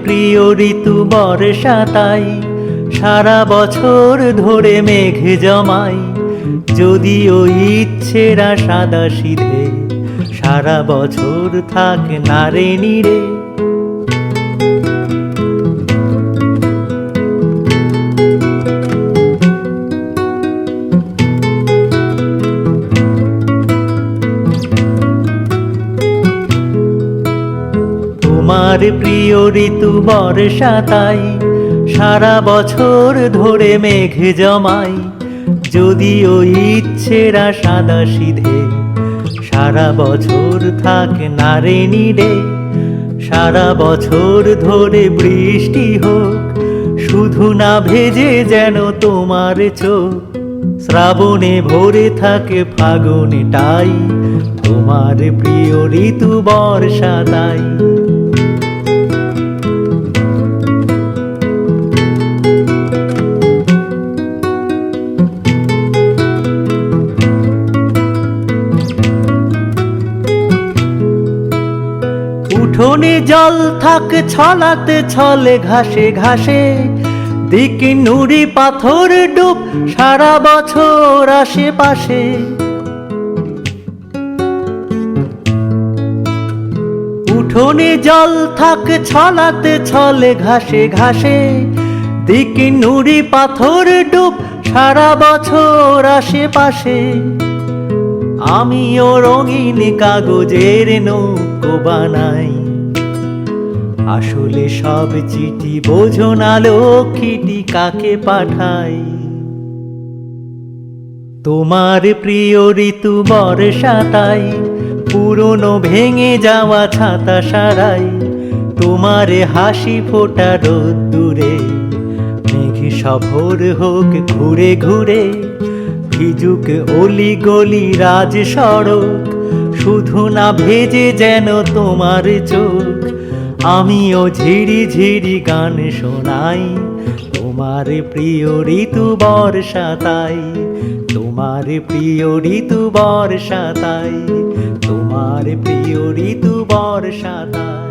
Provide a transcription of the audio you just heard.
প্রিয় ঋতু বর্ষা তাই সারা বছর ধরে মেঘ জমাই, যদিও ইচ্ছেরা সাদা সিধে সারা বছর থাকে না রে নীড়ে। তোমার প্রিয় ঋতু বর্ষা তাই সারা বছর ধরে মেঘ জমাই, যদিও ইচ্ছেরা সাদা সিধে সারা বছর থাকে না রে নীড়ে। সারা বছর ধরে বৃষ্টি হোক, শুধু না ভেজে যেন তোমার চোখ। শ্রাবণে ভরে থাকে ফাগুনটাই, তোমার প্রিয় ঋতু বর্ষা তাই। উঠোনে জল থাক ছলাতে ছলে ঘাসে ঘাসে, দিকে নুড়ি পাথর ডুব সারা বছর আশেপাশে। উঠোনে জল থাক ছলাতে ছলে ঘাসে ঘাসে, দিকে নুড়ি পাথর ডুব সারা বছর আশেপাশে। আমিও রঙিন কাগজের নৌকো বানাই, আসলে সব চিঠি বোঝো না লক্ষ্মীটি কাকে পাঠাই। তোমার প্রিয় ঋতু বর্ষা তাই পুরনো ভেঙে যাওয়া ছাতা সারাই, তোমার হাসি ফোটা রোদ্দুরে মেঘ সফর হোক ঘুরে ঘুরে। ভিজুক অলি গলি রাজ সড়ক, শুধু না ভেজে যেন তোমার চোখ। আমিও ঝিরি ঝিরি গান শোনাই, তোমার প্রিয় ঋতু বর্ষা তাই। তোমার প্রিয় ঋতু বর্ষা তাই, তোমার প্রিয় ঋতু বর্ষা তাই।